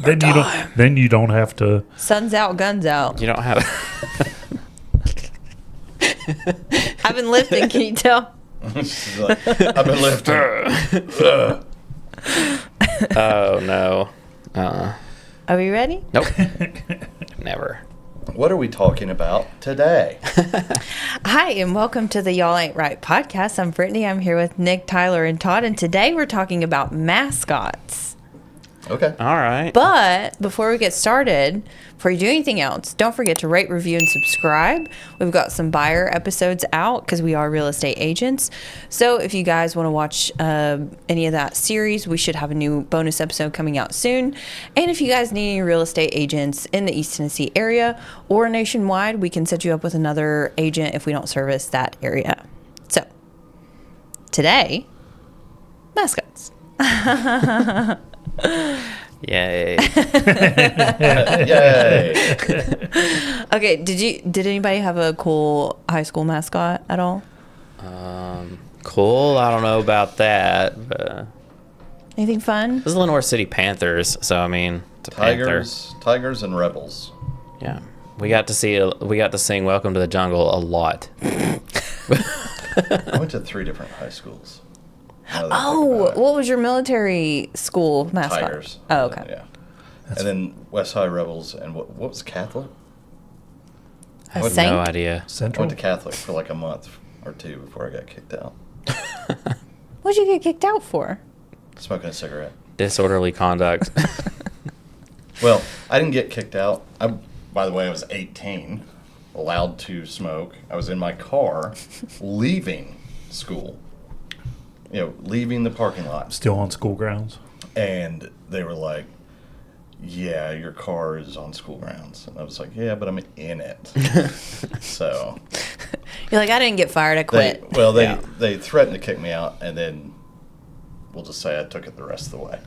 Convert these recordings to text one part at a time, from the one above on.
Then you don't have to. Sun's out, guns out. You don't have. I've been lifting. Can you tell? She's like, I've been lifting. Oh no. Are we ready? Nope. Never. What are we talking about today? Hi, and welcome to the Y'all Ain't Right podcast. I'm Brittany. I'm here with Nick, Tyler, and Todd, and today we're talking about mascots. Okay. All right. But before we get started, before you do anything else, don't forget to rate, review, and subscribe. We've got some buyer episodes out because we are real estate agents. So if you guys want to watch any of that series, we should have a new bonus episode coming out soon. And if you guys need any real estate agents in the East Tennessee area or nationwide, we can set you up with another agent if we don't service that area. So today, mascots. Yay. Yay. Okay, did anybody have a cool high school mascot at all? Cool. I don't know about that. But Anything fun? this is Lenore City Panthers, so I mean, it's a panther. Tigers and Rebels. Yeah. We got to sing "Welcome to the Jungle" a lot. I went to 3 different high schools. Oh, what was your military school mascot? Tigers. Oh, okay. Yeah. And then West High Rebels and what was Catholic? A I have saint? No idea. I Central. went to Catholic for like a month or 2 before I got kicked out. What'd you get kicked out for? Smoking a cigarette. Disorderly conduct. Well, I didn't get kicked out. By the way, I was 18, allowed to smoke. I was in my car leaving school. Leaving the parking lot. Still on school grounds. And they were like, yeah, your car is on school grounds. And I was like, yeah, but I'm in it. So. You're like, I didn't get fired, I quit. They threatened to kick me out, and then we'll just say I took it the rest of the way.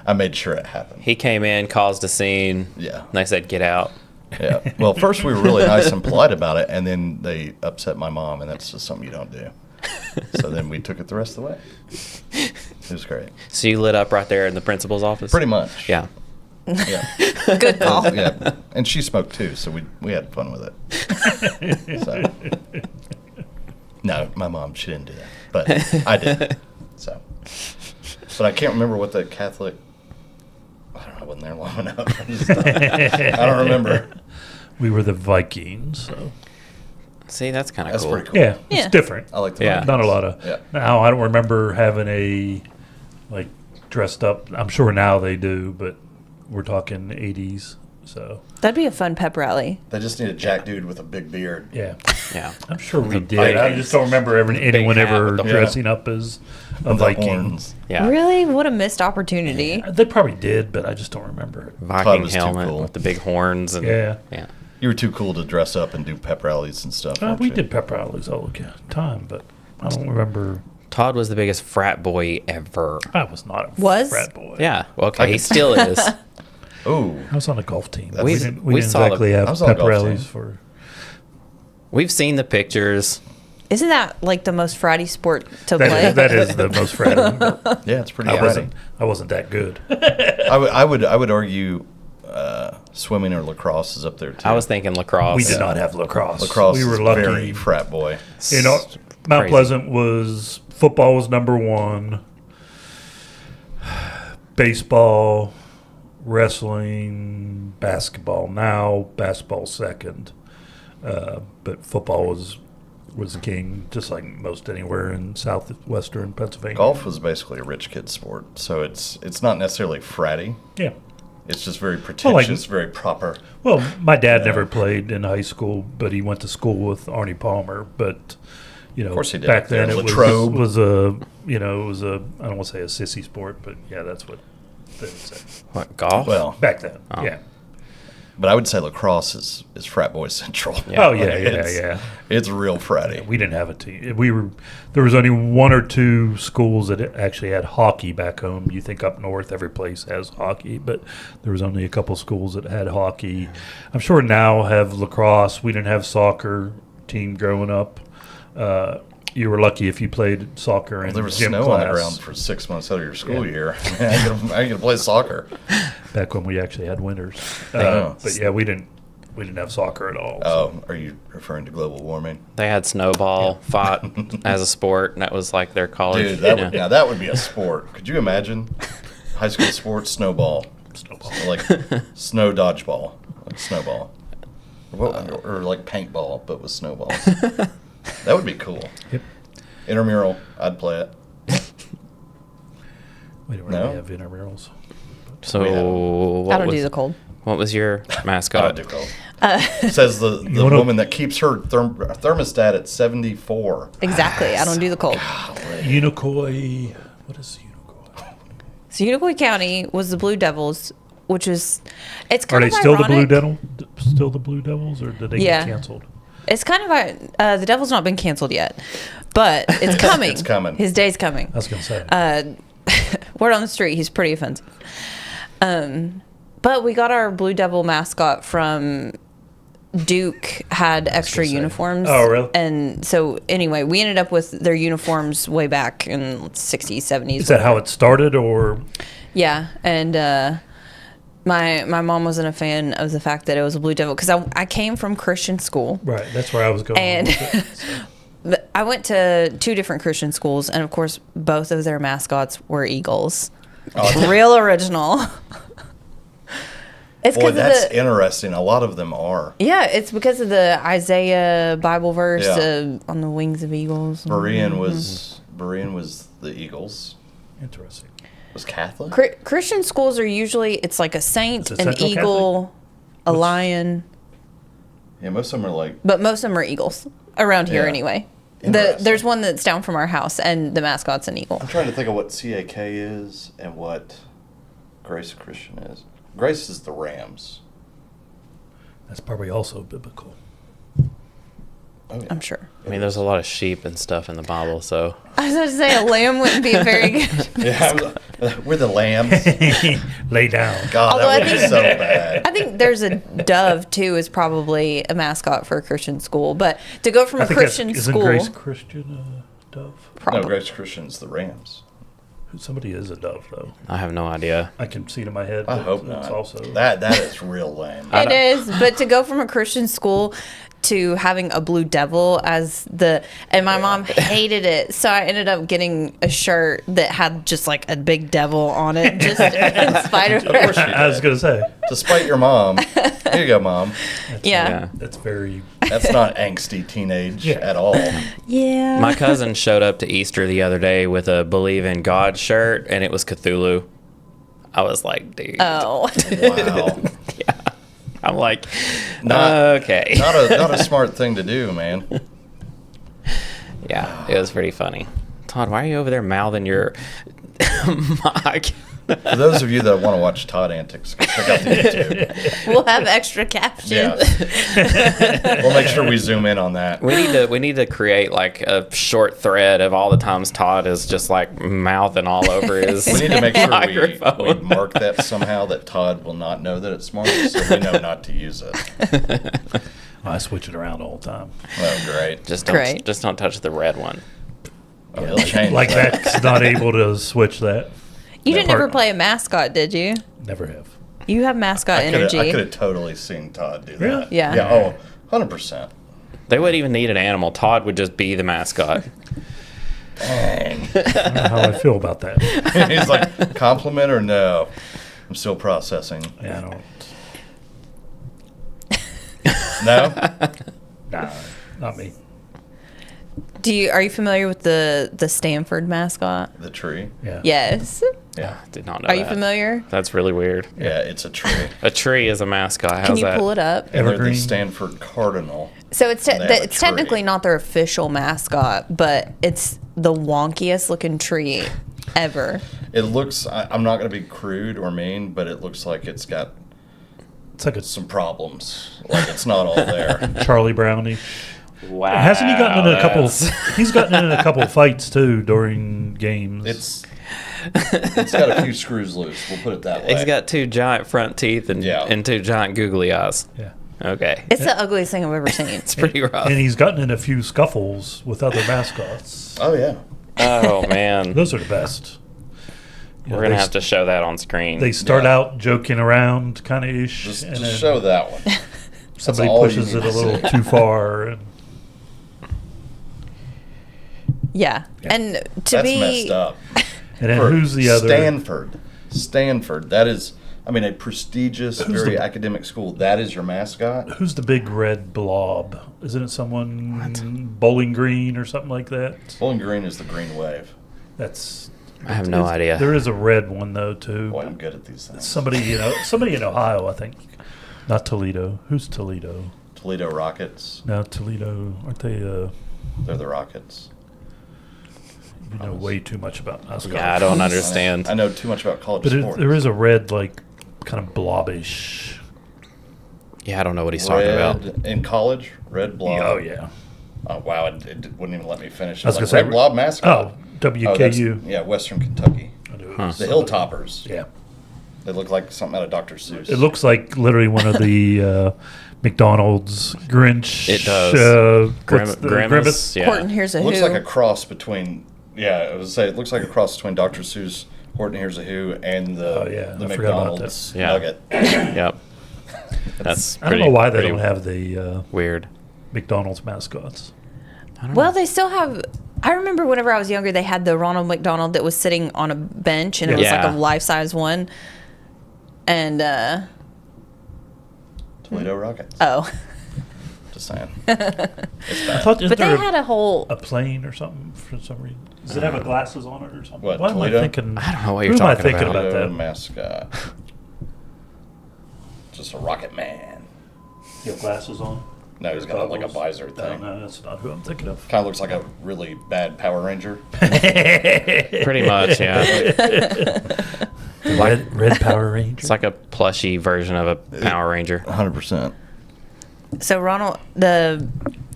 I made sure it happened. He came in, caused a scene. Yeah. And they said, "Get out." Yeah. Well, first we were really nice and polite about it, and then they upset my mom, and that's just something you don't do. So then we took it the rest of the way. It was great. So you lit up right there in the principal's office? Pretty much. Yeah. Yeah. Good call. Yeah. And she smoked too, so we had fun with it. So. No, my mom, she didn't do that. But I did. So. But I can't remember what the Catholic. I don't know, I wasn't there long enough. I don't remember. We were the Vikings. So. See, that's kind of That's cool. pretty cool. Yeah, it's Yeah. different. I like the Yeah. Not a lot of. Yeah. Now, I don't remember having a, dressed up. I'm sure now they do, but we're talking 80s. So, That'd be a fun pep rally. They just need a jack dude with a big beard. yeah. Yeah. I'm sure we did. Vikings. I just don't remember anyone hat ever with the- dressing up as a With the Viking. horns. Yeah. Really? What a missed opportunity. They probably did, but I just don't remember it. Viking was too helmet cool. with the big horns. And, Yeah. Yeah. You were too cool to dress up and do pep rallies and stuff. weren't We you? did pep rallies all the time, but I don't remember. Todd was the biggest frat boy ever. I was not a Was? frat boy. Yeah. Well, okay. He still is. Oh, I was on a golf team. We- We didn't we saw exactly I have was on a pep golf rallies team. for. We've seen the pictures. Isn't that like the most fratty sport to That play? is, that is the most fratty. But yeah, it's pretty. I exciting. wasn't that good. I would argue swimming or lacrosse is up there too. I was thinking lacrosse. We did not have lacrosse. Lacrosse We were is lucky. very frat boy. You know, Mount Crazy. Pleasant was football was number 1. Baseball, wrestling, basketball. Now basketball second, but football was king, just like most anywhere in southwestern Pennsylvania. Golf was basically a rich kid sport, so it's not necessarily fratty. Yeah. It's just very pretentious, very proper. Well, my dad never played in high school, but he went to school with Arnie Palmer. But of course he did. back then Yeah, it Latrobe. was a it was a I don't want to say a sissy sport, but yeah, that's what they would say What, golf? Well, back then. Oh. Yeah. but I would say lacrosse is frat boy central. Yeah. Oh yeah, It's- yeah. It's real fratty. We didn't have a team. There was only 1 or 2 schools that actually had hockey back home. You think up north every place has hockey, but there was only a couple schools that had hockey. I'm sure now have lacrosse. We didn't have soccer team growing up. you were lucky if you played soccer in There was gym snow class. on the ground for 6 months out of your school year. I ain't gonna play soccer. Back when we actually had winters. know. But yeah, we didn't have soccer at all. Oh, are you referring to global warming? They had snowball fought as a sport, and that was like their college. Dude, now that would be a sport. Could you imagine high school sports snowball, like snow dodgeball, like snowball, or like paintball but with snowballs? That would be cool. Yep. Intramural, I'd play it. We don't No? really have intramurals. So I don't do the cold. What was your I mascot? don't do cold. Says the wanna- woman that keeps her thermostat at 74. Exactly. I don't do the cold. Unicoi. What is Unicoi? So Unicoi County was the Blue Devils, which is it's Are kind they of still ironic. Still the Blue Devils, or did they Yeah. get canceled? It's kind of the Devil's not been canceled yet, but it's coming. It's coming. His day's coming. I was gonna say. Word on the street, he's pretty offensive. But we got our Blue Devil mascot from Duke. Had extra gonna say. uniforms. Oh, really? And so anyway, we ended up with their uniforms way back in 60s, 70s. Is that how it started, or Yeah, and my mom wasn't a fan of the fact that it was a Blue Devil because I came from Christian school. right? That's where I was going. And with it, so. I went to 2 different Christian schools, and of course, both of their mascots were eagles. Real original. It's Boy, because that's of the interesting. A lot of them are. it's because of the Isaiah Bible verse Yeah. on the wings of eagles. Berean was the Eagles. Interesting. Was Catholic? Christian schools are usually it's like a saint, Is it an Central eagle, a lion, Yeah, most of them are like. but most of them are eagles around here Yeah. anyway. Interesting. There's one that's down from our house, and the mascot's an eagle. I'm trying to think of what CAK is and what Grace Christian is. Grace is the Rams. That's probably also biblical. Oh, yeah. I'm sure. I mean, there's a lot of sheep and stuff in the Bible, so I was going to say a lamb wouldn't be a very good. Yeah, we're the lambs. Lay down. God, Although I that would be think- so bad. I think there's a dove too is probably a mascot for a Christian school, but to go from I a think Christian isn't school, Grace Christian a dove? No, probably. Grace Christian's the Rams. Somebody is a dove, though. I have no idea. I can see it in my head. I but hope it's not. Also, That is real lame. It is, but to go from a Christian school to having a Blue Devil as and my mom hated it, so I ended up getting a shirt that had just like a big devil on it, just in spite of Of course her. you I was did. gonna say Despite your mom. Here you go, Mom. Yeah. that's very. That's not angsty teenage Yeah. at all. Yeah. My cousin showed up to Easter the other day with a Believe in God shirt, and it was Cthulhu. I was like, dude. Oh. Wow. I'm like, Not- okay. Not a smart thing to do, man. Yeah, it was pretty funny. Todd, why are you over there mouthing your mic? For those of you that want to watch Todd antics, go check out the YouTube. We'll have extra captions. Yeah. We'll make sure we zoom in on that. We need to create like a short thread of all the times Todd is just like mouthing all over his We need to make sure we microphone. mark that somehow that Todd will not know that it's smart, so we know not to use it. I switch it around all the time. Oh, great. Great. Just don't touch the red one. Oh, he'll change Like that. that's not able to switch that. You That didn't ever part- play a mascot, did you? Never have. You have mascot I energy. could have totally seen Todd do Really? that. Yeah. Yeah. Oh, 100%. They wouldn't even need an animal. Todd would just be the mascot. Dang. I don't know how I feel about that. He's like, compliment or no? I'm still processing. Yeah, I don't. No? Nah, not me. Are you familiar with the Stanford mascot? The tree? Yeah. Yes. Yeah. Did not know Are you that. familiar? That's really weird. Yeah, it's a tree. A tree is a mascot. How's Can you that? pull it up? And they're the Evergreen. Stanford Cardinal. So it's And they have a it's technically tree. not their official mascot, but it's the wonkiest looking tree ever. It looks, I'm not going to be crude or mean, but it looks like it's got It's like a some problems. Like it's not all there. Charlie Brownie. Wow. Hasn't he gotten in a couple? that's- He's gotten in a couple fights too during games. It's got a few screws loose. We'll put it that way. He's got 2 giant front teeth and Yeah. and 2 giant googly eyes. Yeah. Okay. It's the ugliest thing I've ever seen. It's pretty rough. And he's gotten in a few scuffles with other mascots. Oh yeah. Oh, man. Those are the best. You know, We're going to they have to show that on screen. They start Yeah. out joking around, kind of ish, Just and then show that one. somebody all you pushes need it a to little see. too far. And Yeah. And to That's be messed up. And then For who's the other? Stanford. That is, I mean, a prestigious, very academic school. That is your mascot. Who's the big red blob? Isn't it someone Bowling Green or something like that? Bowling Green is the Green Wave. That's. I have no idea. There is a red one though too. Boy, I'm good at these things. Somebody in Ohio, I think. Not Toledo. Who's Toledo? Toledo Rockets. No, Toledo. Aren't they? They're the Rockets. You know way too much about mascots. Yeah, I don't understand. I know too much about college But sports. there is a red, like, kind of blobbish. Yeah, I don't know what he's talking about. In college, red blob. Oh yeah. Oh wow! It wouldn't even let me finish. I was It gonna was like, say- red blob mascot. Oh, WKU. Yeah, Western Kentucky. I knew it Huh. was The somebody. Hilltoppers. Yeah. They look like something out of Dr. Seuss. It looks like literally one of the McDonald's Grinch. It does. What's the Grimace. Yeah. Horton, here's a It looks who. like a cross between. Yeah, I was say it looks like a cross between Dr. Seuss, Horton Hears a Who, and the Oh, yeah, the I forgot about McDonald's Yeah. nugget. Yep. That's I don't know why they pretty don't have the weird. McDonald's mascots. Well, they still have. I remember whenever I was younger, they had the Ronald McDonald that was sitting on a bench, and it was Yeah. like a life-size one. And Toledo Rockets. oh, Just saying. It's I bad. thought, isn't but they there had a whole. a plane or something for some reason? Does it have a glasses on it or something? What, Why am I Toledo? thinking? I don't know what who you're am I talking thinking about. about Toledo that? mascot. Just a Rocket Man. You have glasses on? No, he's got like a visor No, thing. no, that's not who I'm thinking of. Kind of looks like a really bad Power Ranger. Pretty much, yeah. Red Power Ranger. It's like a plushy version of a Power Ranger. 100%. So Ronald,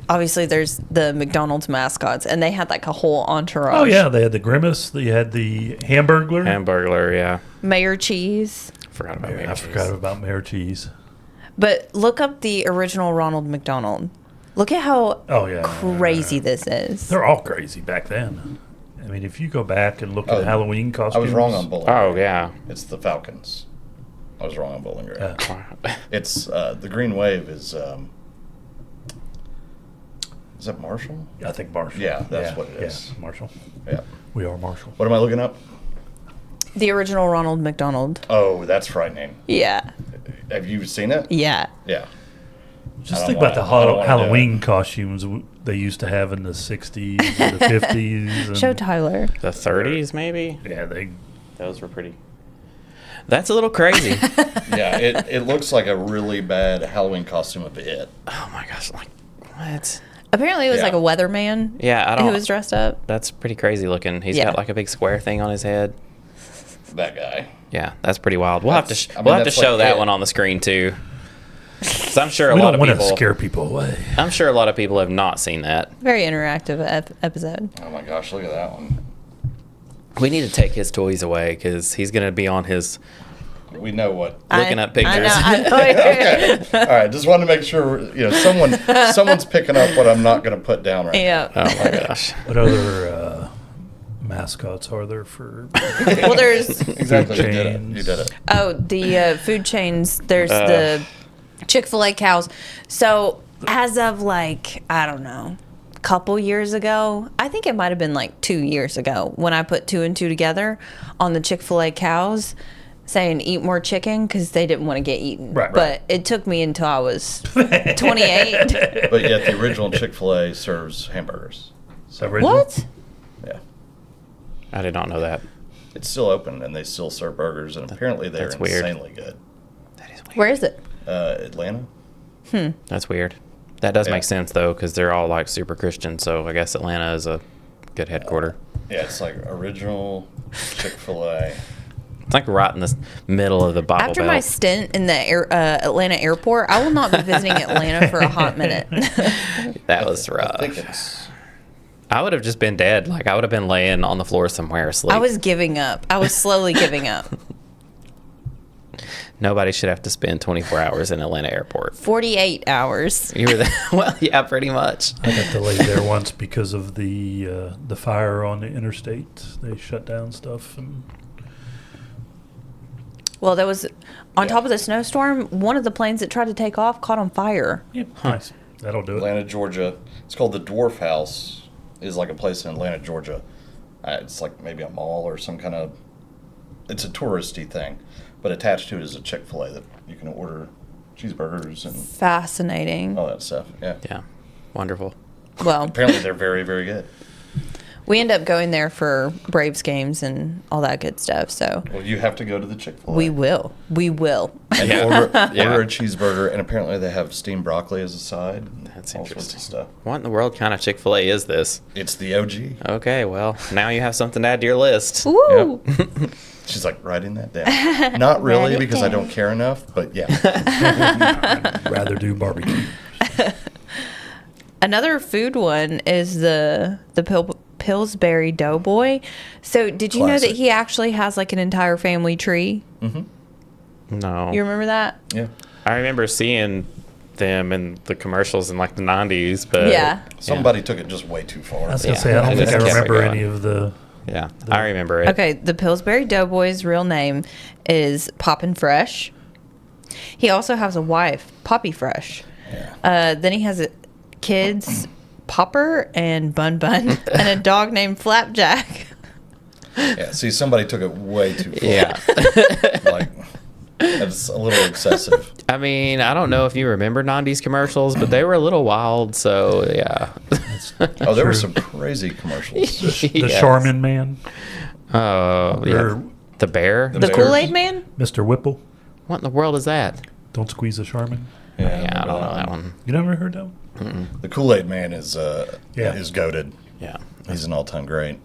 obviously there's the McDonald's mascots, and they had like a whole entourage. Oh yeah, they had the Grimace. They had the Hamburglar. Hamburglar, yeah. Mayor Cheese. Forgot about I forgot about Mayor Cheese. But look up the original Ronald McDonald. Look at how Oh yeah, crazy this is. They're all crazy back then. I mean, if you go back and look at Oh, Halloween I costumes, was wrong on Bowling Oh, Green. yeah. It's the Falcons. I was wrong on Bowling Green. Yeah. It's the Green Wave is that Marshall? I think Marshall. Yeah, that's what it is. Yeah, Marshall. Yeah. We are Marshall. What am I looking up? The original Ronald McDonald. Oh, that's frightening. Yeah. Have you seen it? Yeah. Yeah. Just I think don't about the wanna- I don't wanna do Halloween it. costumes they used to have in the 60s or the 50s. And, Show Tyler. The 30s, maybe? Yeah, Those were pretty. That's a little crazy. Yeah, it looks like a really bad Halloween costume of it. Oh my gosh! Like what? Apparently it was Yeah. like a weatherman. Yeah, I don't. Who was dressed up. That's pretty crazy looking. He's Yeah. got like a big square thing on his head. That guy. Yeah, that's pretty wild. We'll have to. That's- I mean, We'll have to that's show like that it. one on the screen too. 'Cause I'm sure a we lot don't of want to people. scare people away. I'm sure a lot of people have not seen that. Very interactive episode. Oh my gosh, look at that one. We need to take his toys away because he's gonna be on his. We know what. Looking at pictures. I know. Okay. All right. Just wanted to make sure someone's picking up what I'm not going to put down right Yeah. Oh my gosh! What other mascots are there for? Well, there's now. Exactly. You did it. chains. You did it. the food chains. There's the Chick-fil-A cows. So as of like, I don't know, couple years ago, I think it might have been like 2 years ago when I put two and two together on the Chick-fil-A cows saying eat more chicken because they didn't want to get eaten. Right. But it took me until I was 28. But yet the original Chick-fil-A serves hamburgers. So original? What? Yeah. I did not know that. It's still open and they still serve burgers and apparently they're That's weird. insanely good. That is weird. Where is it? Atlanta? That's weird. That does Yeah. make sense though, because they're all like super Christian. So I guess Atlanta is a good headquarter. Yeah, it's like original Chick-fil-A. It's like right in the middle of the Bible After Belt. my stint in the Atlanta airport, I will not be visiting Atlanta for a hot minute. That was I rough. think it's. I would have just been dead. Like I would have been laying on the floor somewhere asleep. I was giving up. I was slowly giving up. Nobody should have to spend 24 hours in Atlanta airport. 48 hours. You were there? Well, yeah, pretty much. I got delayed there once because of the fire on the interstate. They shut down stuff. And Well, there was, on top of the snowstorm, one of the planes that tried to take off caught on fire. yeah, nice. That'll do it. Atlanta, Georgia. It's called the Dwarf House. Is like a place in Atlanta, Georgia. It's like maybe a mall or some kind of. It's a touristy thing, but attached to it is a Chick-fil-A that you can order cheeseburgers and Fascinating. all that stuff. Yeah. Yeah, wonderful. Well, Apparently, they're very, very good. we end up going there for Braves games and all that good stuff. So Well, you have to go to the Chick-fil-A. we will. We will. And Yeah. order a cheeseburger, and apparently they have steamed broccoli as a side. And That's all sorts of interesting. stuff. What in the world kind of Chick-fil-A is this? It's the OG. Okay, well, now you have something to add to your list. Woo! She's like writing that down. Not really Write it because I down. don't care enough, but yeah. I'd rather do barbecue. Another food one is the Pillsbury Doughboy. So did you know that Classic. he actually has like an entire family tree? No. You remember that? Yeah. I remember seeing them in the commercials in like the 90s, but Yeah. Somebody took it just way too far. I was going Yeah, to say, I I don't think just I kept it remember going. any of the. yeah, I remember it. Okay, the Pillsbury Doughboy's real name is Poppin' Fresh. He also has a wife, Poppy Fresh. Then he has kids, Popper and Bun Bun, and a dog named Flapjack. Yeah, see, somebody took it way too far. Yeah. Like, that's a little excessive. I mean, I don't know if you remember 90s commercials, but they were a little wild, so yeah. Oh, there were True. some crazy commercials. The Yes. Charmin Man, Oh, yeah. Or- The bear? The The Bears. Kool-Aid Man? Mr. Whipple. What in the world is that? Don't squeeze a Charmin. Yeah, I don't know that one. You never heard that one? The Kool-Aid Man is Yeah. goated. Yeah. He's an all-time great.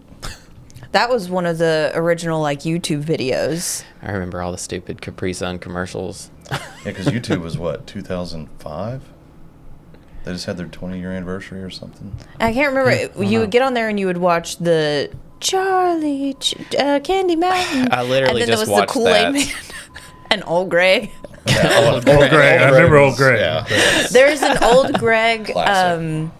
That was one of the original like YouTube videos. I remember all the stupid Capri Sun commercials. Yeah, because YouTube was what, 2005? They just had their 20-year anniversary or something. I can't remember. You would get on there and you would watch the Candy Mountain. I literally and then just there was watched the Kool-Aid that. Man and Old Greg. Yeah, Old Greg. I remember Old Greg. Yeah. There's an Old Greg Classic.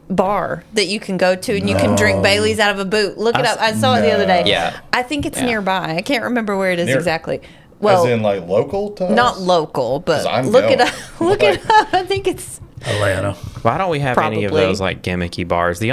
bar that you can go to and you can drink Bailey's out of a boot. Look it up. I saw it the other day. Yeah. I think it's Yeah. nearby. I can't remember where it is Near- exactly. Well, As in, like, local to us? not local, 'Cause but I'm look it going. up. Look it up. I think it's Atlanta. Why don't we have any of Probably. those like gimmicky bars? The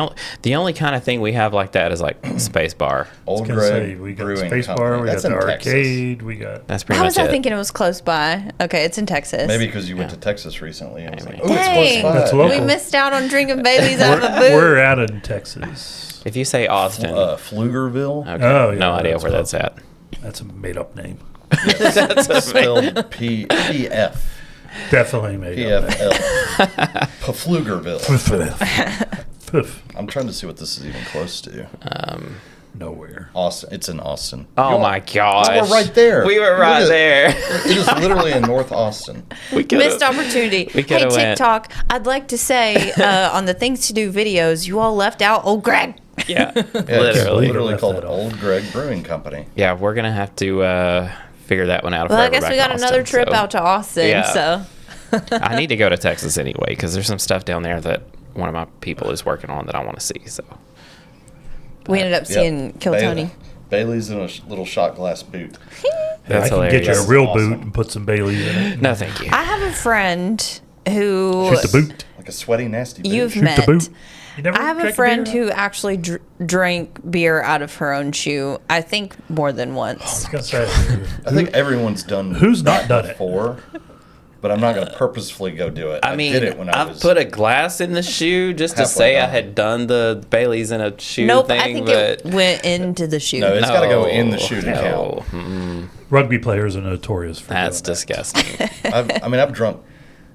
only kind of thing we have like that is like Space Bar. Old I was gonna Greg say, we got Brewing Space Company. Bar, we That's got the in Texas. arcade, we got. That's pretty How much was I it. thinking it was close by? Okay, it's in Texas. Maybe because you went to Texas recently. And was like, Maybe. oh, it's Dang, close by. That's local. we missed out on drinking Bailey's out of a boot. We're out in Texas. If you say Austin, Pflugerville. okay, Oh, yeah, no idea that's where that's close. at. That's a made up name. Spelled PF. Definitely made up name. PFL. Pflugerville. Poof. I'm trying to see what this is even close to. Nowhere. Austin. It's in Austin. Oh my gosh. Oh, we're right there. We were Look right at- there. It is literally in North Austin. We could've- Missed opportunity. We Hey, coulda went. TikTok, I'd like to say on the things to do videos, you all left out Old Greg. Yeah, Yeah, it's literally. literally Left called that off. Old Greg Brewing Company. Yeah, we're gonna have to figure that one out. Well, I if we're guess ever we back got in another Austin, trip so- out to Austin, Yeah. so. I need to go to Texas anyway because there's some stuff down there that one of my people is working on that I want to see. So We ended up seeing Kill Tony. Bailey's in a little shot glass boot. that's I can hilarious. get you a real Awesome. boot and put some Bailey's in it. No, thank you. I have a friend who Shoot the boot. Like a sweaty, nasty boot. you've Shoot met. the boot. You never I have a drank friend beer? who actually drank beer out of her own shoe. I think more than once. I was gonna say, I think everyone's done Who's not done it? before, but I'm not going to purposefully go do it. I mean, did it when I I've was put a glass in the shoe just to halfway say I done. had done the Bailey's in a shoe Nope, thing, I think but it went into the shoe. No, it's got to go in the shoe to no. count. Rugby players are notorious for That's doing disgusting. I've drunk.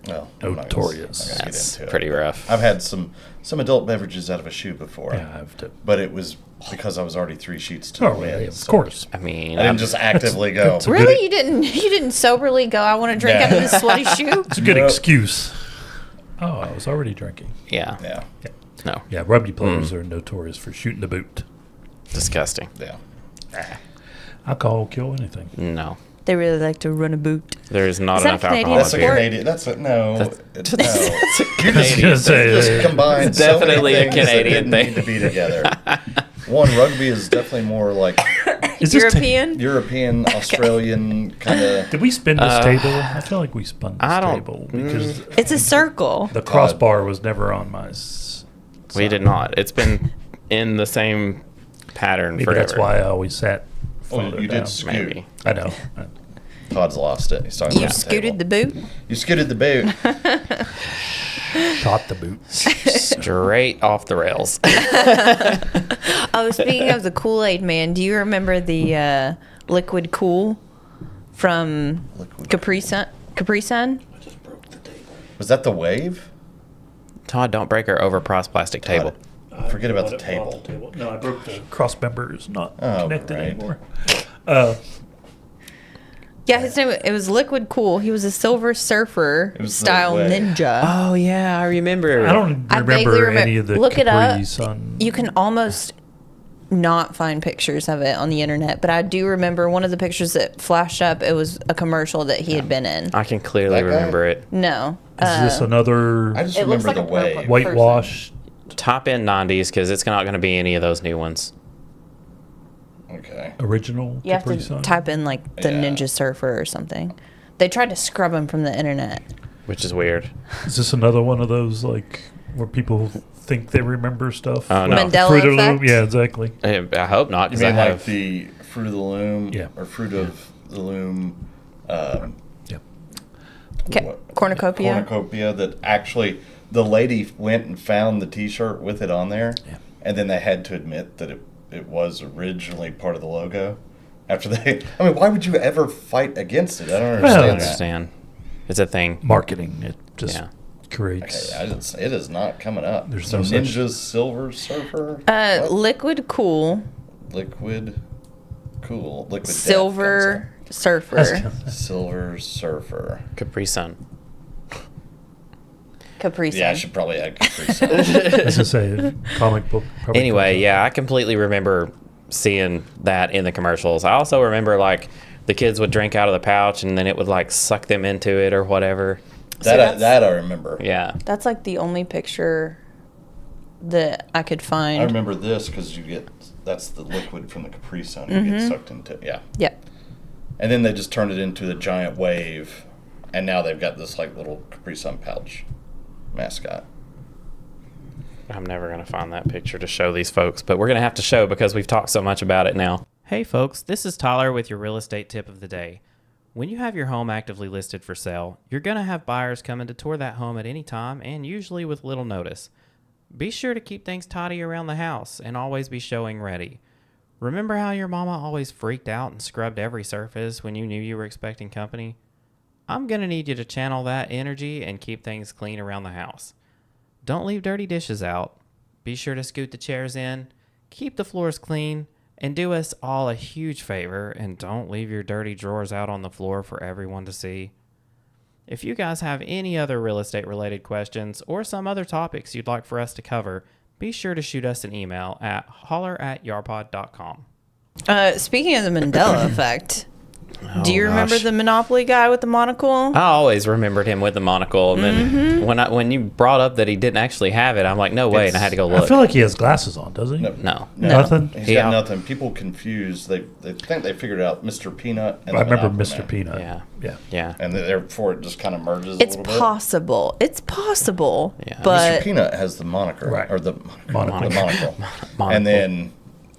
Well, I'm not gonna- Notorious. I'm not gonna get That's into it. pretty rough. I've had some adult beverages out of a shoe before. that. Yeah, I have to. But it was because I was already 3 sheets to Oh, the yeah, wind. of so course. I mean, I didn't just actively go. that's a Really? good- You didn't soberly go, I want to drink Yeah. out of this sweaty shoe? It's a good Nope. excuse. Oh, I was already drinking. yeah, Yeah, no, Yeah, rugby players are notorious for shooting the boot. disgusting. yeah. Alcohol will kill anything. No, They really like to run a boot. There is not Is that enough a Canadian alcohol That's a in beer. Canadian. That's a no. That's No. You Canadian just, thing. just combined It's definitely so a many things that Canadian didn't need to be together. One, rugby is definitely more like Is this European? European, Australian kind of. Did we spin this table? I feel like we spun this I don't- table because It's a circle. the crossbar was never on my. We did not. It's been in the same pattern Maybe forever. that's why I always sat. Oh, further you down. did scoot. Maybe. I know. Todd's lost it. He's talking You about the scooted the table. boot. You scooted the boot. Shot the boot. Straight off the rails. Oh, speaking of the Kool-Aid man, do you remember the liquid cool from Liquid Capri Sun? Capri Sun? Was that the wave? Todd, don't break our overpriced plastic table. Forget about the table. No, I broke the cross members, not Oh, connected right. anymore. Yeah, his name it was Liquid Cool. He was a Silver Surfer It was the style way. ninja. Oh, yeah, I remember. I don't I vaguely remember remember. any of the Look it Capri up. Sun. You can almost not find pictures of it on the internet, but I do remember one of the pictures that flashed up. It was a commercial that he had been in. I can clearly That guy? remember it. No, Is this another I just It looks remember like the a purple. wave. whitewash? Top end 90s because it's not going to be any of those new ones. Okay. Original you have Capri to Sun? type in like the Yeah. Ninja Surfer or something. They tried to scrub him from the internet. Which is weird. Is this another one of those like where people think they remember stuff? Oh, no. Mandela Fruit of the effect. Loom? Yeah, exactly. I hope not You because I mean like have. the Fruit of the Loom? Yeah. Or Fruit of the Loom. Yeah. Cornucopia. Cornucopia that actually the lady went and found the T-shirt with it on there, Yeah. and then they had to admit that it was originally part of the logo. After they, I mean, why would you ever fight against it? I don't Well, I understand don't that. understand. It's a thing. Marketing. It just Yeah. creates. Okay, it is not coming up. There's So no such- Ninja Silver Surfer. What? Liquid Cool Liquid Cool. Liquid Death Silver Surfer. comes out. Silver Surfer. Capri Sun. Capri Sun. Yeah, I should probably add Capri Sun. As I say, comic book. probably Anyway, comes yeah, I completely remember seeing that in the commercials. I also remember like the kids would drink out of the pouch and then it would like suck them into it or whatever. that I remember. Yeah. That's like the only picture that I could find. I remember this because that's the liquid from the Capri Sun you get sucked into. Yeah. Yep. And then they just turned it into the giant wave, and now they've got this like little Capri Sun pouch mascot. I'm never going to find that picture to show these folks, but we're going to have to show because we've talked so much about it now. Hey folks, this is Tyler with your real estate tip of the day. When you have your home actively listed for sale, you're going to have buyers coming to tour that home at any time and usually with little notice. Be sure to keep things tidy around the house and always be showing ready. Remember how your mama always freaked out and scrubbed every surface when you knew you were expecting company? I'm going to need you to channel that energy and keep things clean around the house. Don't leave dirty dishes out. Be sure to scoot the chairs in, keep the floors clean, and do us all a huge favor and don't leave your dirty drawers out on the floor for everyone to see. If you guys have any other real estate related questions or some other topics you'd like for us to cover, be sure to shoot us an email at holler@yarpod.com. Speaking of the Mandela effect, do you Oh, remember gosh. the Monopoly guy with the monocle? I always remembered him with the monocle, and then when you brought up that he didn't actually have it, I'm like, no way, and I had to go I look. feel like he has glasses on, does he? No. Nothing. He's Yeah. got nothing. People confused. They think they figured out Mr. Peanut. And I the remember Monopoly Mr. Man. Peanut. Yeah. Yeah. Yeah. And therefore it just kind of merges It's a little bit. possible. It's possible. Yeah. Mr. But Peanut has the moniker, Right. or the Monocle. the monocle. Monocle. And then,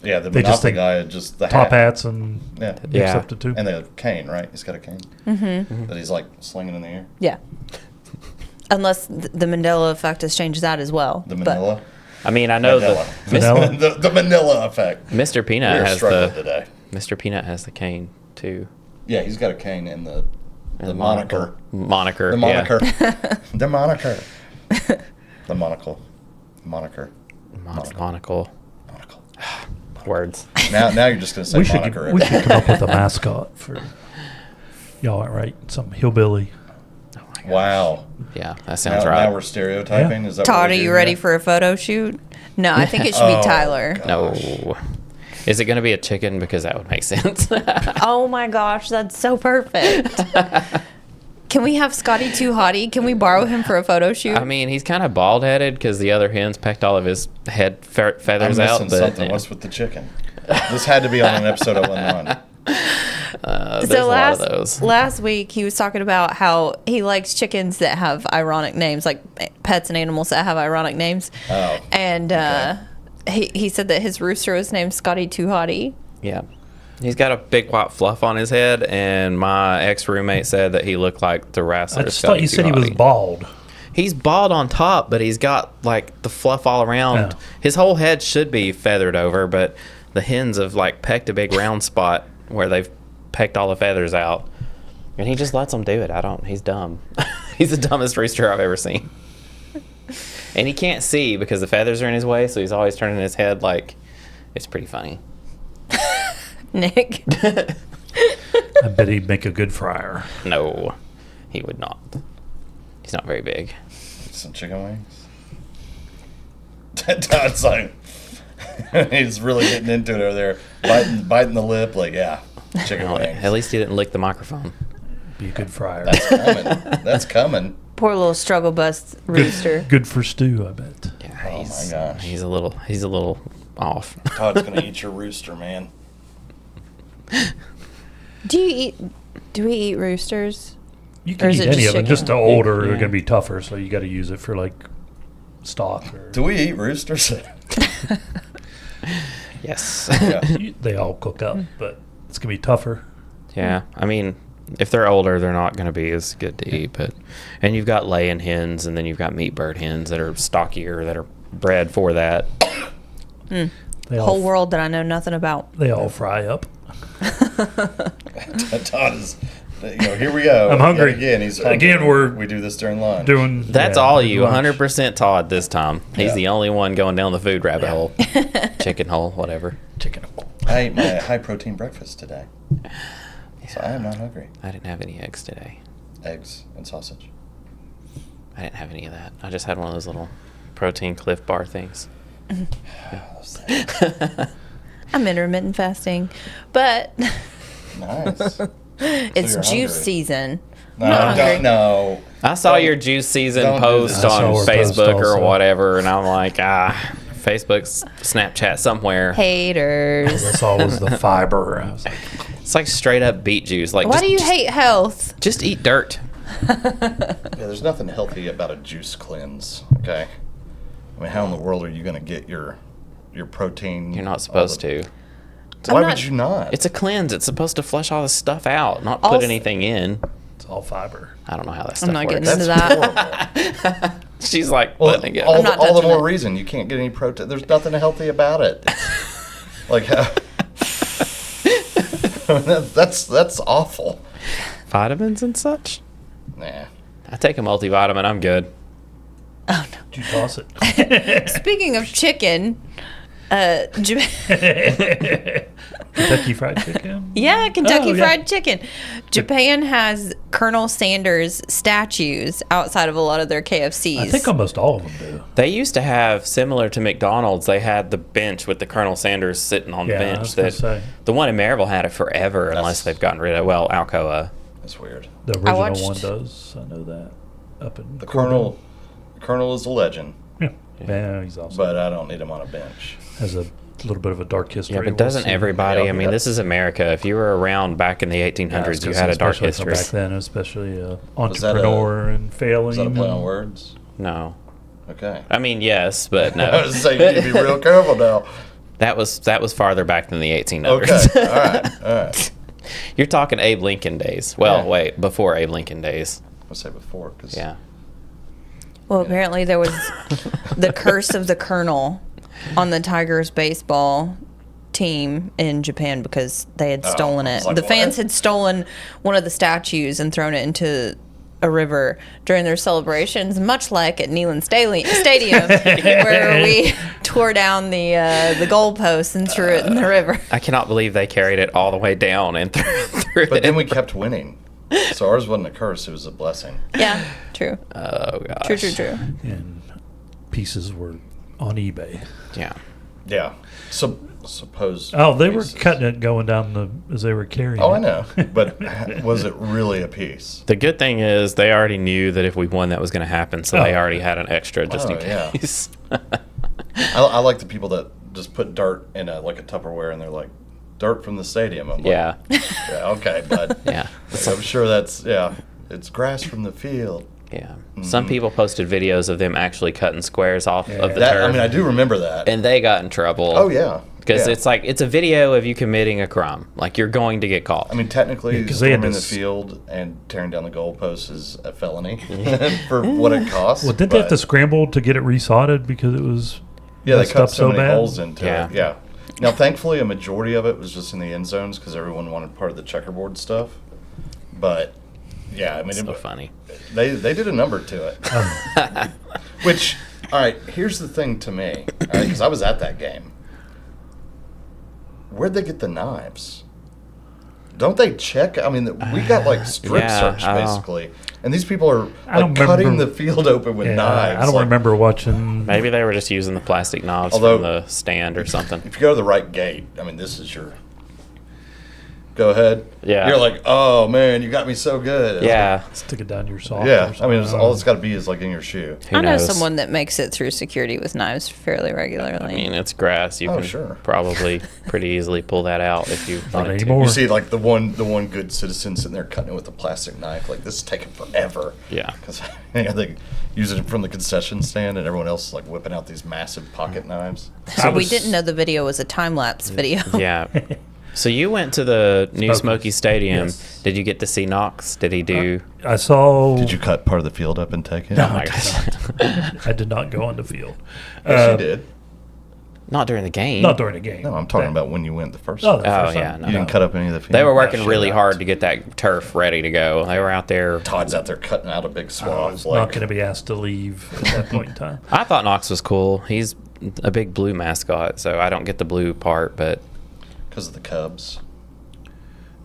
yeah, the They just Monopoly think guy is just the Top hat. hats and Yeah. mix Yeah. up the two. And the cane, right? He's got a cane that he's like slinging in the air. yeah. Unless the Mandela effect has changed that as well. The But Manila. I mean, I know Vanilla. Vanilla? the Manila effect. Mr. Peanut We're has struggling the today. Mr. Peanut has the cane too. Yeah, he's got a cane and the And moniker. Moniker. The yeah. moniker. The moniker. The monocle. Moniker. Monocle. Monocle. Words. Now you're just going to say we should moniker. we should come up with a mascot for y'all, right? Some hillbilly. Wow. Yeah, that sounds Now, right. now we're stereotyping. Yeah. Is that Todd, what are we're you doing ready here? for a photo shoot? No, I think it should Oh, be Tyler. God. No. Is it going to be a chicken? Because that would make sense. Oh my gosh, that's so perfect. Can we have Scotty Too Hottie? Can we borrow him for a photo shoot? I mean, he's kind of bald-headed because the other hens pecked all of his head feathers I'm out. missing something. What's with the chicken? This had to be on an episode of One Run. There's a lot of those. Last week he was talking about how he likes chickens that have ironic names, like pets and animals that have ironic names. Oh. And he said that his rooster was named Scotty Too Hottie. Yeah. He's got a big white fluff on his head, and my ex-roommate said that he looked like the wrestler. I just thought you said he was bald. He's bald on top, but he's got like the fluff all around. Yeah. His whole head should be feathered over, but the hens have like pecked a big round spot where they've pecked all the feathers out, and he just lets them do it. He's dumb. He's the dumbest rooster I've ever seen. And he can't see because the feathers are in his way, so he's always turning his head like, it's pretty funny. Nick. I bet he'd make a good fryer. No, he would not. He's not very big. Some chicken wings. Todd's like, he's really getting into it over there, biting the lip, like, yeah, chicken Well, wings. at least he didn't lick the microphone. Be a good fryer. That's coming. That's coming. Poor little struggle bus rooster. Good for stew, I bet. Yeah, Oh my gosh. He's a little off. Todd's gonna eat your rooster, man. Do we eat roosters? You Or can is eat it any just of them. chicken? Just the older, Yeah. they're going to be tougher, so you got to use it for like stock. Or, Do we eat roosters? Yes. Yeah. they all cook up, but it's going to be tougher. Yeah, I mean, if they're older, they're not going to be as good to eat. And you've got laying hens, and then you've got meat bird hens that are stockier, that are bred for that. They Whole world that I know nothing about. They all fry up. Todd is, here we go. I'm hungry. Yet again, he's hungry. Again, we do this during lunch. That's yeah, all you, lunch. 100% Todd this time. He's Yeah. the only one going down the food rabbit hole. Chicken hole, whatever. Chicken. I ate my high protein breakfast today, so I am not hungry. I didn't have any eggs today. Eggs and sausage. I didn't have any of that. I just had one of those little protein Cliff Bar things. I'm intermittent fasting, but Nice. it's you're juice hungry. season. No, Not hungry. don't, no. I saw Don't- your juice season don't do post that. I saw on her post Facebook or also. whatever, and I'm like, Facebook's Snapchat somewhere. Haters. That's all was the fiber. I was like, It's like straight up beet juice. Like, Why just, do you hate health? Just eat dirt. Yeah, there's nothing healthy about a juice cleanse. Okay. I mean, how in the world are you going to get your protein? You're not supposed to. Why I'm not- would you not? It's a cleanse. It's supposed to flush all the stuff out, not put Also- anything in. it's all fiber. I don't know how that stuff I'm not works. getting into That's that. horrible. She's like, Well, letting it go. all, I'm the, not all the touching more it. reason you can't get any protein. There's nothing healthy about it. Like, that's awful. Vitamins and such? Nah. I take a multivitamin. I'm good. Oh no. Did you toss it? Speaking of chicken, Kentucky Fried Chicken? yeah, Kentucky Oh, yeah. Fried Chicken. Japan has Colonel Sanders statues outside of a lot of their KFCs. I think almost all of them do. They used to have, similar to McDonald's, they had the bench with the Colonel Sanders sitting on the Yeah, I bench. was gonna That say. the one in Maryville had it forever, unless they've gotten rid of. Well, Alcoa. That's weird. The original watched- one does. I know that. Up in The Colonel is a legend, Yeah, he's awesome. but I don't need him on a bench. Has a little bit of a dark history. Yeah, but We'll doesn't see. everybody? Yeah, I mean, yeah. this is America. If you were around back in the 1800s, you Yeah, had a dark especially from history. back then, especially that entrepreneur and failing. Is that a play on and- words? No. Okay. I mean, yes, but I no. was saying you need to be real careful now. That was farther back than the 1800s. Okay. All right. All right. You're talking Abe Lincoln days. Well, Yeah. wait, before Abe Lincoln days. I'll say before, because Yeah. Well, apparently there was the curse of the Colonel on the Tigers baseball team in Japan because they had Oh, stolen I it. was like, The fans what? had stolen one of the statues and thrown it into a river during their celebrations, much like at Neyland Stadium, where we tore down the goalposts and threw it in the river. I cannot believe they carried it all the way down and threw But it. then we kept winning. So ours wasn't a curse, it was a blessing. Yeah, true. Oh, gosh. True. And pieces were on eBay. Yeah. Yeah. So supposed. Oh, they were pieces. cutting it going down as they were carrying Oh, it. I know. But was it really a piece? The good thing is they already knew that if we won, that was going to happen, so they Oh. already had an extra just in Oh, yeah. case. I like the people that just put dirt in a Tupperware and they're like, dirt from the stadium. I'm like, Yeah. yeah, okay, bud. Yeah. I'm sure it's grass from the field. Yeah. Some people posted videos of them actually cutting squares off of the That, turf. I mean, I do remember that. and they got in trouble. Oh, yeah. Because Yeah. it's like, it's a video of you committing a crime. Like, you're going to get caught. I mean, technically, 'cause they had storming the this- field and tearing down the goalposts is a felony for what it costs. Well, didn't they have but- to scramble to get it resodded because it was Yeah, they messed cut up so many bad? holes into Yeah. it. Yeah. Now, thankfully, a majority of it was just in the end zones because everyone wanted part of the checkerboard stuff. But yeah, I mean, so funny. they did a number to it. Which, all right, here's the thing to me, all right, because I was at that game. Where'd they get the knives? Don't they check? I mean, we got like strip Yeah, search I don't- basically, and these people are I don't like cutting remember- the field open with Yeah, knives. I don't like, remember watching. Maybe they were just using the plastic knobs Although- from the stand or something. If you go to the right gate, I mean, this is your. Go ahead. Yeah. You're like, oh man, you got me so good. It's Yeah. Stick it down your sock. Yeah, or I mean, something. all it's got to be is like in your shoe. Who I know knows? someone that makes it through security with knives fairly regularly. I mean, it's grass. You Oh, can sure. probably pretty easily pull that out if you Not wanted to. anymore. You see, like the one good citizen sitting there cutting it with a plastic knife. Like this is taking forever. Yeah. Because they use it from the concession stand, and everyone else is like whipping out these massive pocket knives. so we was- didn't know the video was a time lapse video. Yeah. So you went to the new Smoky. Smoky Stadium. Yes. Did you get to see Knox? Did he do? I saw. Did you cut part of the field up and take it? No, Oh my I gosh. did not. I did not go on the field. Yes, you did. Not during the game. Not during the game. No, I'm talking about when you went the first Oh, time. the Oh first yeah, time. no. You didn't cut up any of the field. They were working Oh, really shit. hard to get that turf ready to go. They were out there. Todd's out there cutting out a big I swath. was like, not going to be asked to leave at that point in time. I thought Knox was cool. He's a big blue mascot, so I don't get the blue part, but because of the Cubs.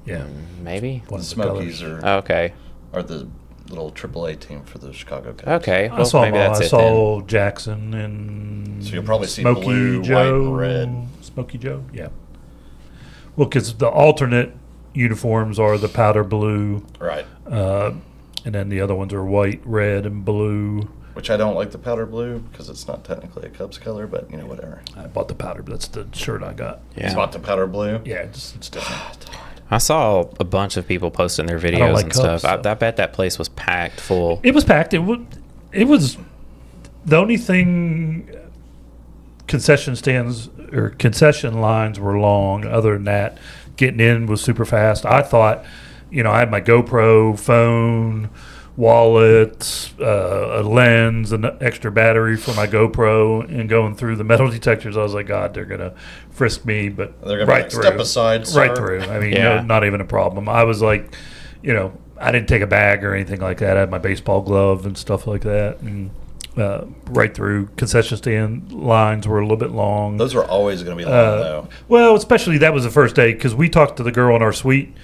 Yeah. maybe. One The of the colors. Smokies are Okay. the little AAA team for the Chicago Cubs. Okay. I Well, saw maybe them all. that's I it then. saw Jackson and So you'll probably see Smokey blue, white, Joe, and red. Smokey Joe, yeah. Well, because the alternate uniforms are the powder blue, Right. and then the other ones are white, red, and blue. Which I don't like the powder blue because it's not technically a Cubs color, but you know, whatever. I bought the powder. That's the shirt I got. You Yeah. bought the powder blue? Yeah, it's different. I saw a bunch of people posting their don't videos like and Cubs, stuff. so. I bet that place was packed full. It was packed. It was the only thing. Concession stands or concession lines were long. Other than that, getting in was super fast. I thought, I had my GoPro, phone, wallet, a lens, an extra battery for my GoPro, and going through the metal detectors. I was like, God, they're gonna frisk me, but They're gonna be like, "Step aside, sir." right through. I mean, Yeah. not even a problem. I was like, I didn't take a bag or anything like that. I had my baseball glove and stuff like that, and right through. Concession stand lines were a little bit long. Those are always going to be long, though. Well, especially that was the first day because we talked to the girl in our suite.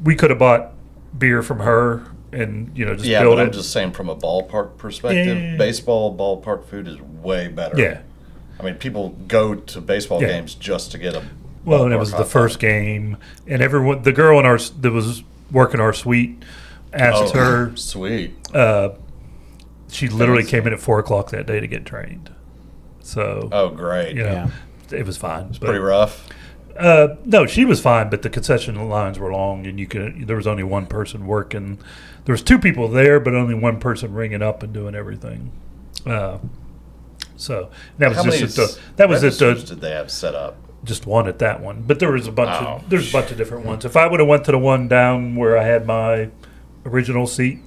We could have bought beer from her and just Yeah, build but I'm it. just saying from a ballpark perspective, Yeah. baseball ballpark food is way better. Yeah. I mean, people go to baseball Yeah. games just to get a Well, and it ballpark was the hot first dog. game, and everyone, the girl in our that was working our suite, asked her. Sweet. She literally Fancy. came in at 4:00 that day to get trained. So Oh, great. Yeah. it was fine. But, Pretty rough. no, she was fine, but the concession lines were long, and there was only one person working. There was two people there, but only one person ringing up and doing everything. So that was How many just at the registers did they have set up? just one at that one, but there was a bunch Oh, of there's a bunch of different ones. If I would have went to the one down where I had my original seat,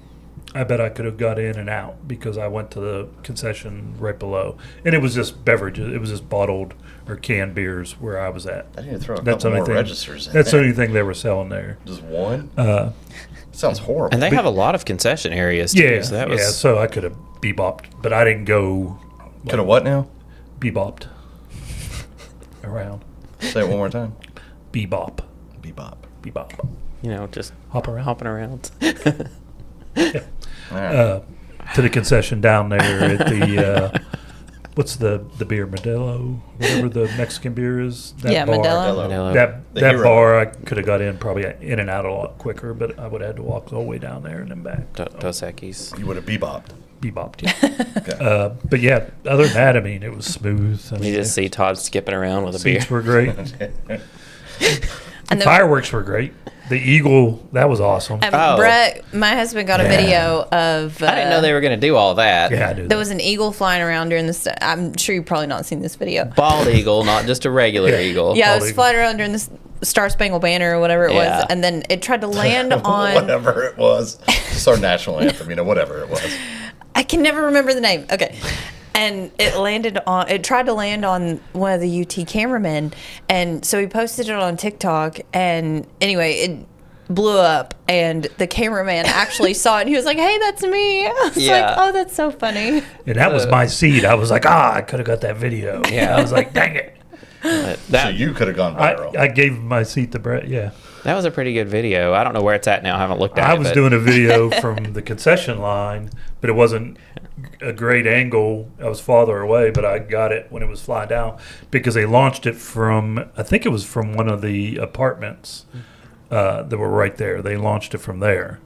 I bet I could have got in and out because I went to the concession right below, and it was just beverages. It was just bottled or canned beers where I was at. I need to throw a That's couple the more only thing. registers in That's the there. only thing they were selling there. Just one? Uh, Sounds horrible. And they have a lot of concession areas too. yeah, So that was yeah. So I could have bebopped, but I didn't go Could have what now? bebopped around. Say it one more time. Bebop, Bebop. bebop, just hop around. hopping around. All right. To the concession down there at the what's the beer, Modelo, whatever the Mexican beer is. That Yeah, bar, Modelo. Modelo. The That hero. bar, I could have got in probably in and out a lot quicker, but I would have had to walk the whole way down there and then back. Dos Equis. You would have bebopped. Bebopped, yeah. Okay. But yeah, other than that, I mean, it was smooth. I You mean, just see Todd skipping around with a beer. seats were great. And the- Fireworks were great. The Eagle, that was awesome. Oh. Brett, my husband got a Yeah. video of. I didn't know they were going to do all that. Yeah, I did. There was an eagle flying around during this. I'm sure you've probably not seen this video. Bald eagle, not just a regular Yeah. eagle. Yeah, it Bald was eagle. flying around during this Star Spangled Banner or whatever it Yeah. was, and then it tried to land on. Whatever it was. Just our national anthem, whatever it was. I can never remember the name. Okay. And it tried to land on one of the UT cameramen. And so he posted it on TikTok. And anyway, it blew up. And the cameraman actually saw it. And he was like, hey, that's me. I was Yeah. like, oh, that's so funny. And that was my seat. I was like, I could have got that video. Yeah. I was like, dang it. But So that, you could have gone viral. I gave my seat to Brett, yeah. that was a pretty good video. I don't know where it's at now. I haven't looked at it. I was but- doing a video from the concession line, but it wasn't a great angle. I was farther away, but I got it when it was flying down because they launched it from, I think it was from one of the apartments that were right there. They launched it from there.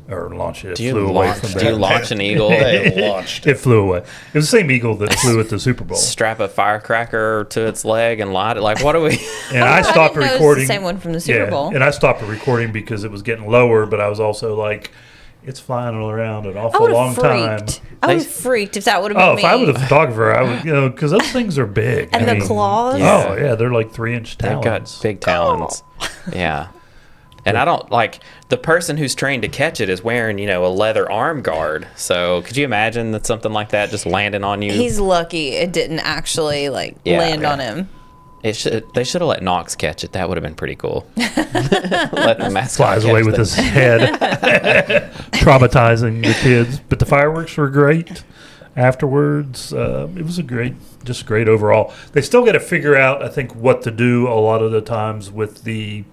Or launched it. It flew away from Do you there. launch an eagle? They launched It flew away. It was the same eagle that flew at the Super Bowl. Strap a firecracker to its leg and light it? Like, what are we? And I stopped didn't know it was the recording. same one from the Super Bowl. And I stopped recording because it was getting lower, but I was also like, it's flying all around an I awful would long have time. freaked. I would have freaked if that would have been Oh, me. if I was a photographer, I would, because those things are big. And I the mean, claws. Yeah. Oh, yeah, they're like 3-inch They've talons. got big talons. Yeah. And I don't like the person who's trained to catch it is wearing, a leather arm guard. So could you imagine that something like that just landing on you? He's lucky it didn't actually Yeah. land on him. They should have let Knox catch it. That would have been pretty cool. Let the mascot Flies away catch with the- his head, traumatizing the kids. But the fireworks were great afterwards. It was just great overall. They still got to figure out, I think, what to do a lot of the times with the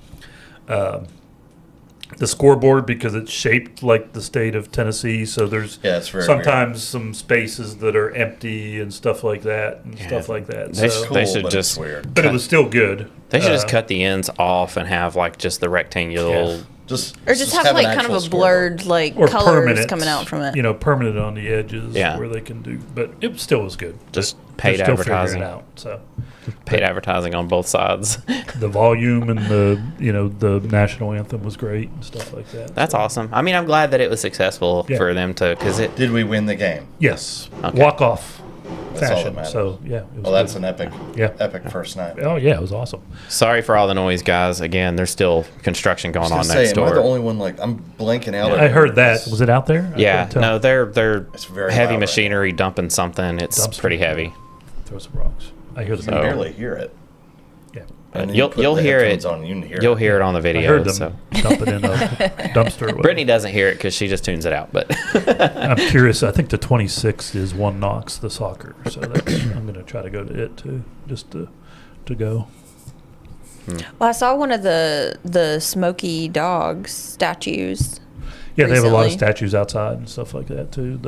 scoreboard because it's shaped like the state of Tennessee. So there's it's very sometimes some spaces that are empty and stuff like that and stuff like that. They So, should- they should but just- it's weird. but it was still good. They should just cut the ends off and have like just the rectangular. Yeah. Or just have an like kind actual of a scoreboard. blurred like or colors permanent coming out from it. permanent on the edges Yeah. where they can do. But it still was good. Just They're paid still figuring advertising. it out. So Paid advertising on both sides. the volume and the national anthem was great and stuff like that. That's So, awesome. I mean, I'm glad that it was successful Yeah. for them to, because it. Did we win the game? Yes, Okay. walk off That's all that fashion. matters. So yeah, it was Well, that's good. an epic, Yeah. epic first night. Oh yeah, it was awesome. Sorry for all the noise, guys. Again, there's still construction going on Say, next am I the door. only one? Like, I'm blanking out. I heard that. Was it out there? I Yeah, couldn't tell. no, they're It's very heavy loud right machinery dumping something. It's Dumpster. pretty heavy. Throw some rocks. I hear the You can So- barely hear it. yeah. And then You'll you put you'll the hear it. headphones on, you can hear You'll it. hear it on the I video. heard them So dump it in a dumpster. or whatever. Brittany doesn't hear it because she just tunes it out. But I'm curious. I think the 26th is one Knox, the soccer. So I'm going to try to go to it too, just to go. Well, I saw one of the Smoky Dogs statues. Yeah, they have a lot of Recently. statues outside and stuff like that too.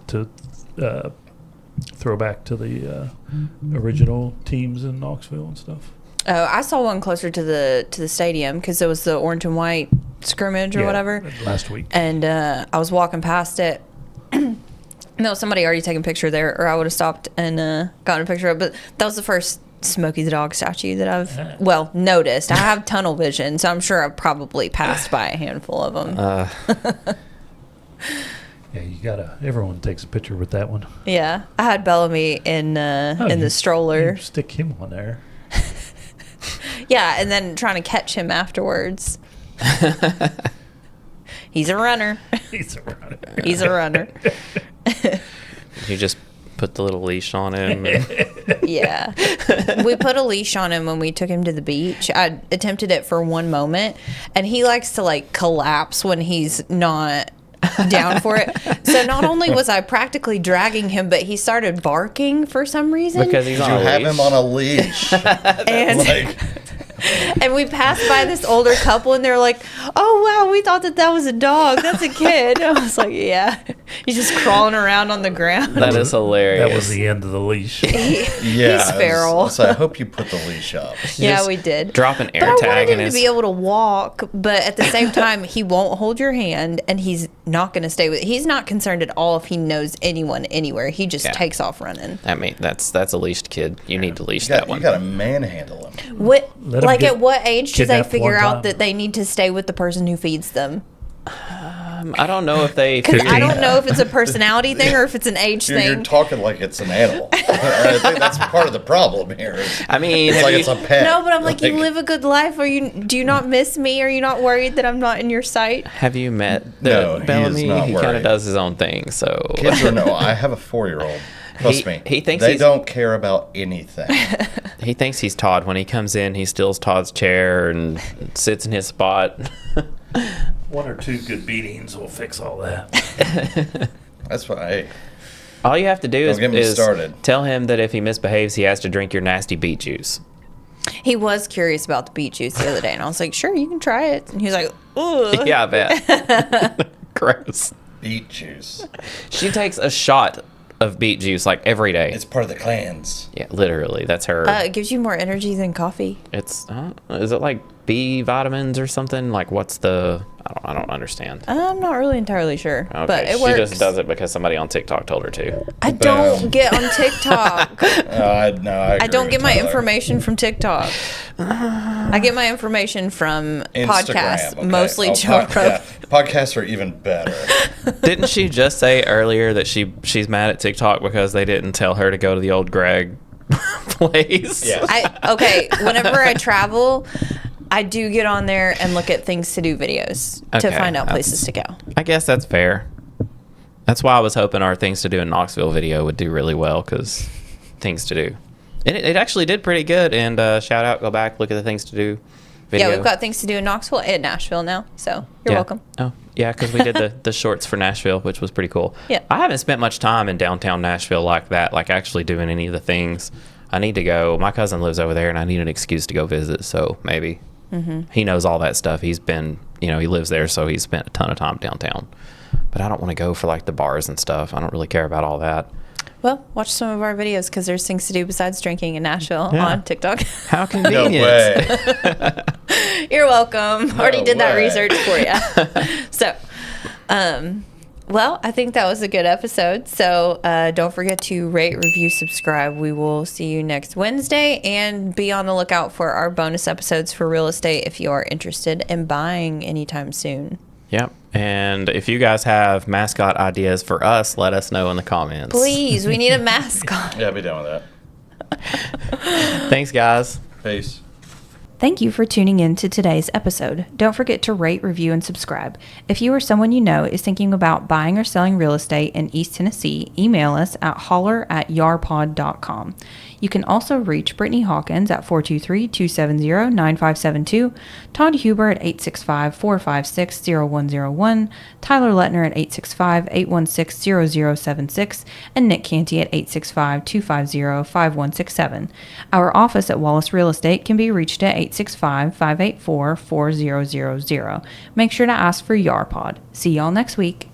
To throw back to the original teams in Knoxville and stuff. Oh, I saw one closer to the stadium because it was the orange and white scrimmage or Yeah, whatever. last week. And I was walking past it. No, somebody already taken a picture there, or I would have stopped and gotten a picture of it. But that was the first Smokey the Dog statue that I've, noticed. I have tunnel vision, so I'm sure I've probably passed by a handful of them. Yeah, you gotta. Everyone takes a picture with that one. Yeah. I had Bellamy in You the stroller. stick him on there. Yeah, and then trying to catch him afterwards. He's a runner. He's around. He's a runner. you just put the little leash on him. Yeah. We put a leash on him when we took him to the beach. I attempted it for one moment, and he likes to like collapse when he's not down for it. So not only was I practically dragging him, but he started barking for some reason. Because he's Did on you a have leash. him on a leash? and, Like, and we passed by this older couple, and they're like, "Oh wow, we thought that was a dog. That's a kid." I was like, "Yeah, He's just crawling around on the ground. That is hilarious. That was the end of the leash. He's feral. So I hope you put the leash up. Yeah, Just we did. Drop an But I air tag wanted in him his. to be able to walk, but at the same time, he won't hold your hand, and he's not going to stay with. He's not concerned at all if he knows anyone anywhere. He just Yeah. takes off running. I mean, that's a leashed kid. You need to leash You that one. got to manhandle him. What, Let him like, get at what age do they kidnapped figure one out time. that they need to stay with the person who feeds them? I don't know if they. Because I 15. don't know if it's a personality thing or if it's an age You're thing. talking like it's an animal. I think that's part of the problem here. I mean, It's have like you- it's a pet. No, but I'm like, you live a good life. Do you not miss me? Are you not worried that I'm not in your sight? Have you met No, he is Bellamy? not He kind of worried. does his own thing. So Kids are no. I have a 4-year-old. Trust me. he thinks they he's- don't care about anything. he thinks he's Todd. When he comes in, he steals Todd's chair and sits in his spot. 1 or 2 good beatings will fix all that. That's what I. All you have to do Don't get me is started. tell him that if he misbehaves, he has to drink your nasty beet juice. He was curious about the beet juice the other day, and I was like, sure, you can try it. And he was like, ugh. Yeah, I bet. Gross. Beet juice. She takes a shot of beet juice like every day. It's part of the clans. Yeah, literally. That's her. It gives you more energy than coffee. It's is it like B vitamins or something? Like what's the? I don't understand. I'm not really entirely sure, Okay, but it she works. just does it because somebody on TikTok told her to. I don't get on TikTok. I I don't get my information from TikTok. I get my information from podcasts, mostly Joe Rogan. Yeah. Podcasts are even better. Didn't she just say earlier that she's mad at TikTok because they didn't tell her to go to the old Greg place? Yeah. Okay, whenever I travel, I do get on there and look at things to do videos to Okay, find out that's- places to go. I guess that's fair. That's why I was hoping our things to do in Knoxville video would do really well because things to do. And it actually did pretty good. And shout out, go back, look at the things to do video. Yeah, we've got things to do in Knoxville and Nashville now, so you're Yeah. welcome. Oh, yeah, because we did the shorts for Nashville, which was pretty cool. Yeah. I haven't spent much time in downtown Nashville like that, like actually doing any of the things. I need to go. My cousin lives over there, and I need an excuse to go visit, so maybe. He knows all that stuff. He's been, he lives there, so he's spent a ton of time downtown. But I don't want to go for like the bars and stuff. I don't really care about all that. Well, watch some of our videos because there's things to do besides drinking in Nashville Yeah. on TikTok. How No convenient. way. You're welcome. Already did that way. research for you. So, well, I think that was a good episode. So don't forget to rate, review, subscribe. We will see you next Wednesday, and be on the lookout for our bonus episodes for real estate if you are interested in buying anytime soon. Yep. And if you guys have mascot ideas for us, let us know in the comments. Please, we need a mascot. Yeah, be done with that. Thanks, guys. Peace. Thank you for tuning in to today's episode. Don't forget to rate, review, and subscribe. If you or someone you know is thinking about buying or selling real estate in East Tennessee, email us at holler@yarpod.com. You can also reach Brittany Hawkins at 423-270-9572, Todd Huber at 865-456-0101, Tyler Letner at 865-816-0076, and Nick Cantey at 865-250-5167. Our office at Wallace Real Estate can be reached at 865-584-4000. Make sure to ask for YARPod. See y'all next week.